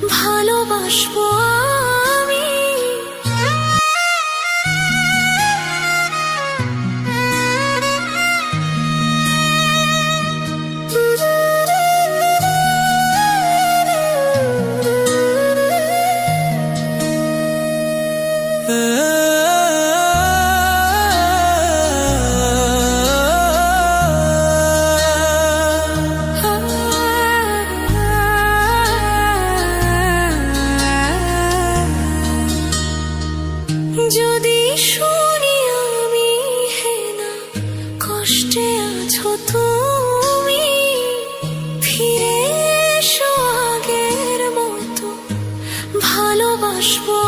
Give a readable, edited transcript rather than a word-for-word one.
ভালোবাসবো আমি। যদি শুনি আমি হেনা কষ্টে আছো তুমি, ফিরে এসো আগের মতো, ভালোবাসবো